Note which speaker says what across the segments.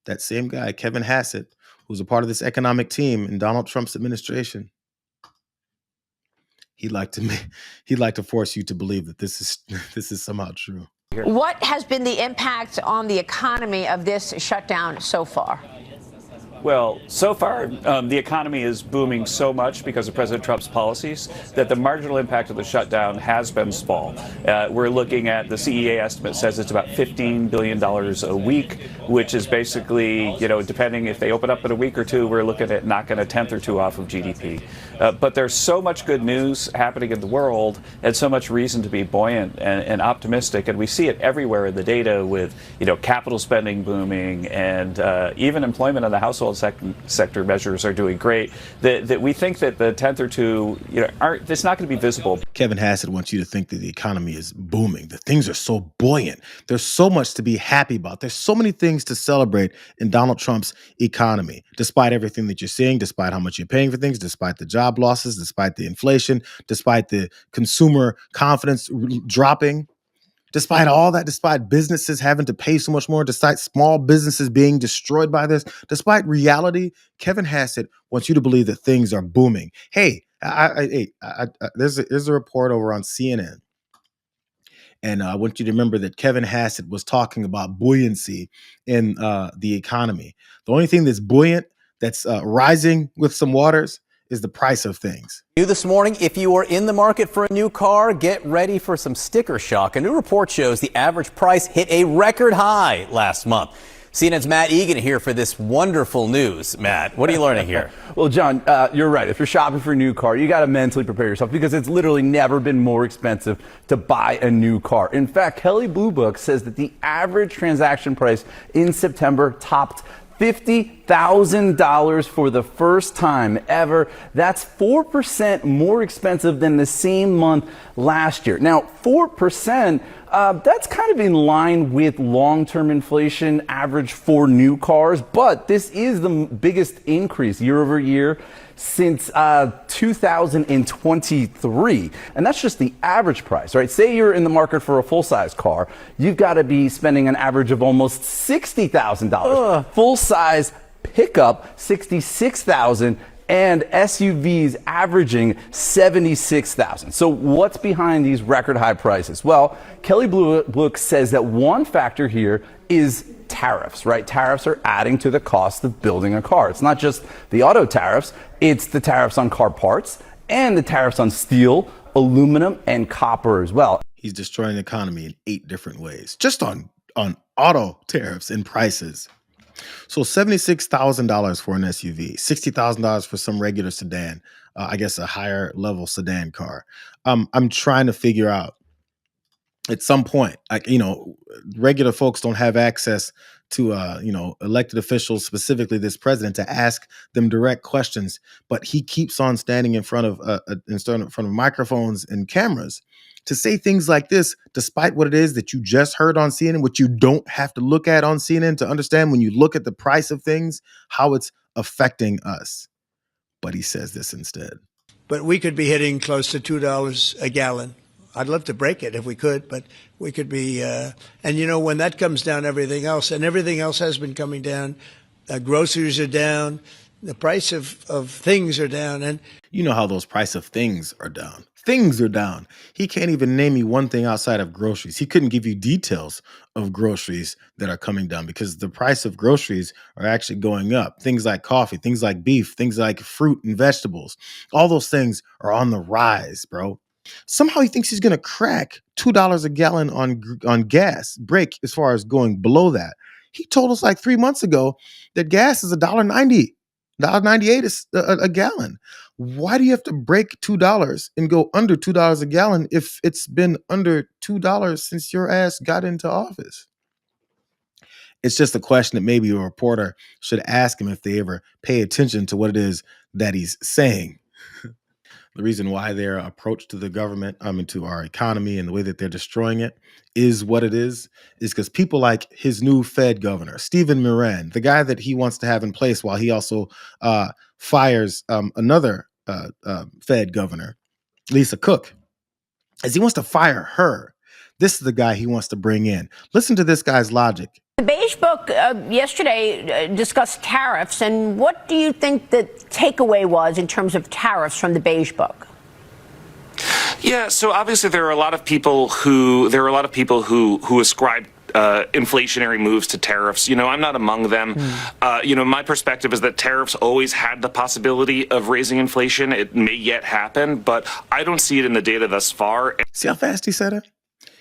Speaker 1: That same guy, Kevin Hassett, who's a part of this economic team in Donald Trump's administration, he'd like to force you to believe that this is somehow true.
Speaker 2: What has been the impact on the economy of this shutdown so far?
Speaker 3: Well, so far, the economy is booming so much because of President Trump's policies that the marginal impact of the shutdown has been small. We're looking at the CEA estimate says it's about $15 billion a week, which is basically, depending if they open up in a week or two, we're looking at knocking a tenth or two off of GDP. But there's so much good news happening in the world and so much reason to be buoyant and optimistic. And we see it everywhere in the data with, capital spending booming and even employment in the household sector measures are doing great, that we think that the tenth or two, it's not going to be visible.
Speaker 1: Kevin Hassett wants you to think that the economy is booming, that things are so buoyant. There's so much to be happy about. There's so many things to celebrate in Donald Trump's economy, despite everything that you're seeing, despite how much you're paying for things, despite the job losses, despite the inflation, despite the consumer confidence dropping. Despite all that, despite businesses having to pay so much more, despite small businesses being destroyed by this, despite reality, Kevin Hassett wants you to believe that things are booming. Hey, there's a report over on CNN, and I want you to remember that Kevin Hassett was talking about buoyancy in the economy. The only thing that's buoyant, that's rising with some waters, is the price of things.
Speaker 4: New this morning, if you are in the market for a new car, get ready for some sticker shock. A new report shows the average price hit a record high last month. CNN's Matt Egan here for this wonderful news. Matt, what are you learning here?
Speaker 5: Well, John, you're right. If you're shopping for a new car, you got to mentally prepare yourself because it's literally never been more expensive to buy a new car. In fact, Kelley Blue Book says that the average transaction price in September topped $50,000 for the first time ever. That's 4% more expensive than the same month last year. Now, 4%, that's kind of in line with long-term inflation average for new cars, but this is the biggest increase year over year since 2023. And that's just the average price, right? Say you're in the market for a full-size car, you've got to be spending an average of almost $60,000. Full-size pickup, $66,000, and SUVs averaging $76,000. So what's behind these record high prices? Well, Kelley Blue Book says that one factor here is tariffs, right? Tariffs are adding to the cost of building a car. It's not just the auto tariffs, it's the tariffs on car parts and the tariffs on steel, aluminum, and copper as well.
Speaker 1: He's destroying the economy in 8 different ways, just on auto tariffs and prices. So $76,000 for an SUV, $60,000 for some regular sedan, I guess a higher level sedan car. I'm trying to figure out at some point, regular folks don't have access to, elected officials, specifically this president, to ask them direct questions. But he keeps on standing in front of microphones and cameras to say things like this, despite what it is that you just heard on CNN, which you don't have to look at on CNN to understand when you look at the price of things, how it's affecting us. But he says this instead.
Speaker 6: But we could be hitting close to $2 a gallon. I'd love to break it if we could, but we could be, when that comes down, everything else has been coming down. Groceries are down. The price of things are down. And
Speaker 1: you know how those price of things are down. Things are down. He can't even name you one thing outside of groceries. He couldn't give you details of groceries that are coming down because the price of groceries are actually going up. Things like coffee, things like beef, things like fruit and vegetables. All those things are on the rise, bro. Somehow he thinks he's going to crack $2 a gallon on gas, break as far as going below that. He told us like 3 months ago that gas is $1.90. $1.98 is a gallon. Why do you have to break $2 and go under $2 a gallon if it's been under $2 since your ass got into office? It's just a question that maybe a reporter should ask him if they ever pay attention to what it is that he's saying. The reason why their approach to the government, to our economy and the way that they're destroying it is what it is because people like his new Fed governor, Stephen Moran, the guy that he wants to have in place while he also fires another Fed governor, Lisa Cook, as he wants to fire her. This is the guy he wants to bring in. Listen to this guy's logic
Speaker 2: The Beige Book yesterday discussed tariffs, and what do you think the takeaway was in terms of tariffs from the Beige Book?
Speaker 7: Yeah, so obviously there are a lot of people who ascribe inflationary moves to tariffs. I'm not among them. My perspective is that tariffs always had the possibility of raising inflation. It may yet happen, but I don't see it in the data thus far.
Speaker 1: See how fast he said it?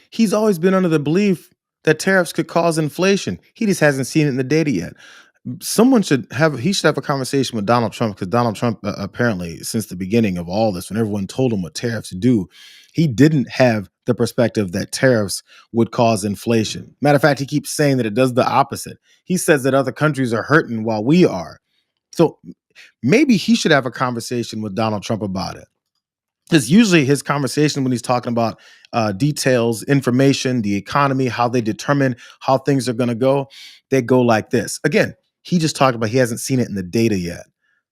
Speaker 1: He's always been under the belief that tariffs could cause inflation. He just hasn't seen it in the data yet. He should have a conversation with Donald Trump, because Donald Trump apparently, since the beginning of all this, when everyone told him what tariffs do, he didn't have the perspective that tariffs would cause inflation. Matter of fact, he keeps saying that it does the opposite. He says that other countries are hurting while we are. So maybe he should have a conversation with Donald Trump about it. Because usually his conversation when he's talking about details, information, the economy, how they determine how things are going to go, they go like this. Again, he just talked about he hasn't seen it in the data yet.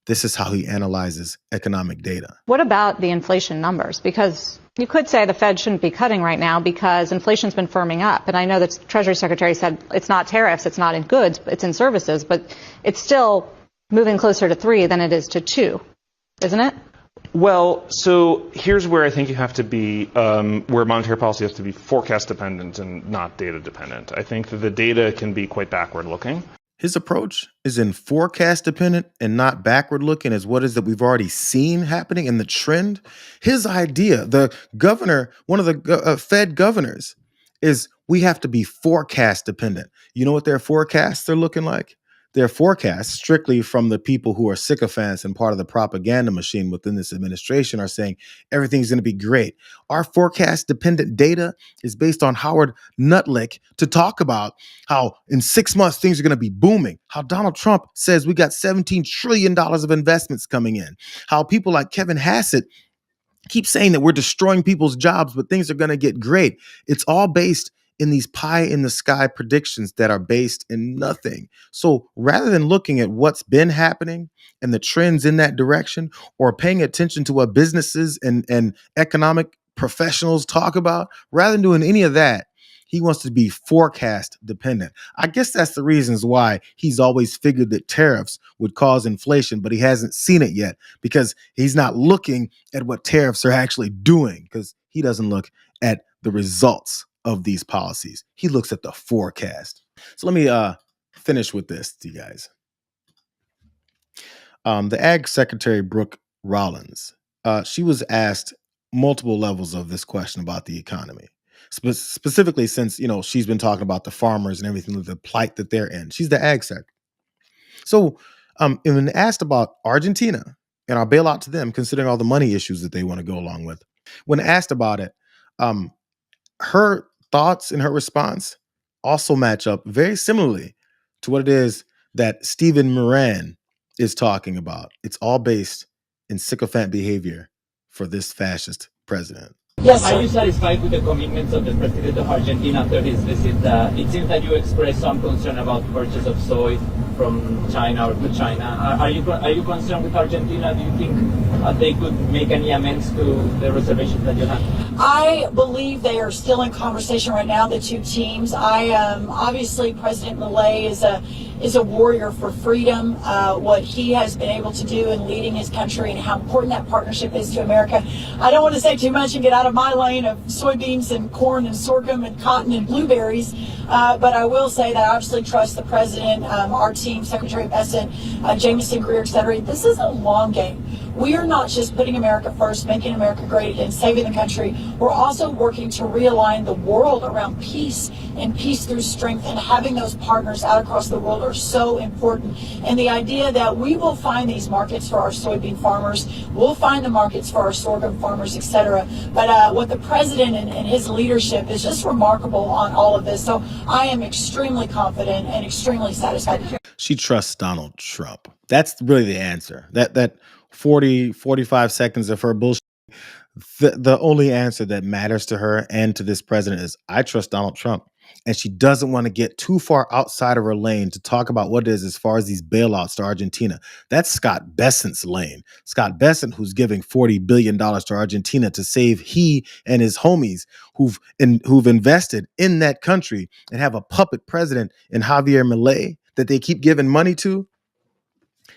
Speaker 1: This is how he analyzes economic data.
Speaker 8: What about the inflation numbers? Because you could say the Fed shouldn't be cutting right now because inflation's been firming up. And I know that the Treasury Secretary said it's not tariffs, it's not in goods, it's in services, but it's still moving closer to 3 than it is to 2, isn't it?
Speaker 9: Well, so here's where I think you have to be, where monetary policy has to be forecast dependent and not data dependent. I think that the data can be quite backward looking.
Speaker 1: His approach is in forecast dependent and not backward looking as what is that we've already seen happening in the trend. His idea, the governor, one of the Fed governors, is we have to be forecast dependent. You know what their forecasts are looking like? Their forecasts, strictly from the people who are sycophants and part of the propaganda machine within this administration, are saying everything's going to be great. Our forecast dependent data is based on Howard Nutlick to talk about how in 6 months things are going to be booming. How Donald Trump says we got $17 trillion of investments coming in. How people like Kevin Hassett keep saying that we're destroying people's jobs, but things are going to get great. It's all based in these pie in the sky predictions that are based in nothing. So rather than looking at what's been happening and the trends in that direction, or paying attention to what businesses and economic professionals talk about, rather than doing any of that, he wants to be forecast dependent. I guess that's the reasons why he's always figured that tariffs would cause inflation, but he hasn't seen it yet because he's not looking at what tariffs are actually doing, because he doesn't look at the results of these policies. He looks at the forecast. So let me finish with this to you guys. The Ag Secretary, Brooke Rollins, she was asked multiple levels of this question about the economy. Specifically since, she's been talking about the farmers and everything, the plight that they're in. She's the Ag Sec. So when asked about Argentina and our bailout to them, considering all the money issues that they want to go along with, when asked about it, her thoughts and her response also match up very similarly to what it is that Stephen Moran is talking about. It's all based in sycophant behavior for this fascist president.
Speaker 10: Yes, are you satisfied with the commitments of the president of Argentina after his visit? It seems that you expressed some concern about purchase of soy from China or to China. Are you concerned with Argentina? Do you think they could make any amends to the reservations that you have?
Speaker 11: I believe they are still in conversation right now, the two teams. Obviously President Milei is a warrior for freedom. What he has been able to do in leading his country and how important that partnership is to America. I don't want to say too much and get out of my lane of soybeans and corn and sorghum and cotton and blueberries, but I will say that I absolutely trust the president, our team, Secretary Hassett, Jameson Greer, etc. This is a long game. We are not just putting America first, making America great and saving the country. We're also working to realign the world around peace and peace through strength, and having those partners out across the world are so important. And the idea that we will find these markets for our soybean farmers, we'll find the markets for our sorghum farmers, etc. But what the president and his leadership is just remarkable on all of this. So I am extremely confident and extremely satisfied.
Speaker 1: She trusts Donald Trump. That's really the answer. That 45 seconds of her bullshit. The only answer that matters to her and to this president is, I trust Donald Trump. and she doesn't want to get too far outside of her lane to talk about what it is as far as these bailouts to Argentina. That's Scott Bessent's lane. Scott Bessent, who's giving $40 billion to Argentina to save he and his homies who've invested in that country and have a puppet president in Javier Milei that they keep giving money to.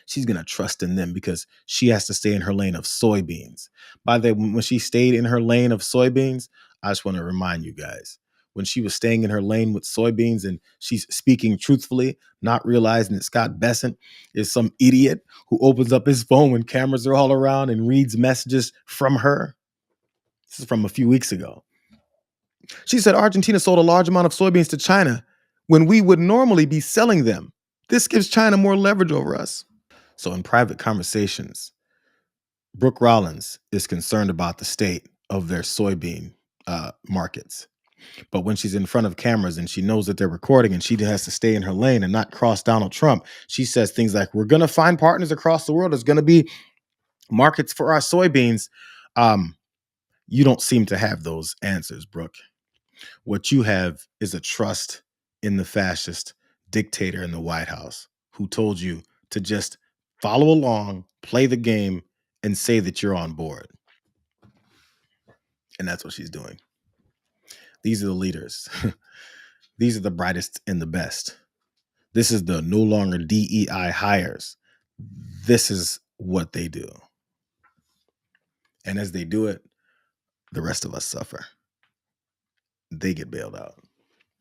Speaker 1: She's going to trust in them because she has to stay in her lane of soybeans. By the way, when she stayed in her lane of soybeans, I just want to remind you guys, when she was staying in her lane with soybeans and she's speaking truthfully, not realizing that Scott Bessent is some idiot who opens up his phone when cameras are all around and reads messages from her. This is from a few weeks ago. She said Argentina sold a large amount of soybeans to China when we would normally be selling them. This gives China more leverage over us. So in private conversations, Brooke Rollins is concerned about the state of their soybean markets. But when she's in front of cameras and she knows that they're recording and she has to stay in her lane and not cross Donald Trump, she says things like, we're going to find partners across the world. There's going to be markets for our soybeans. You don't seem to have those answers, Brooke. What you have is a trust in the fascist dictator in the White House who told you to just follow along, play the game, and say that you're on board. And that's what she's doing. These are the leaders. These are the brightest and the best. This is the no longer DEI hires. This is what they do. And as they do it, the rest of us suffer. They get bailed out.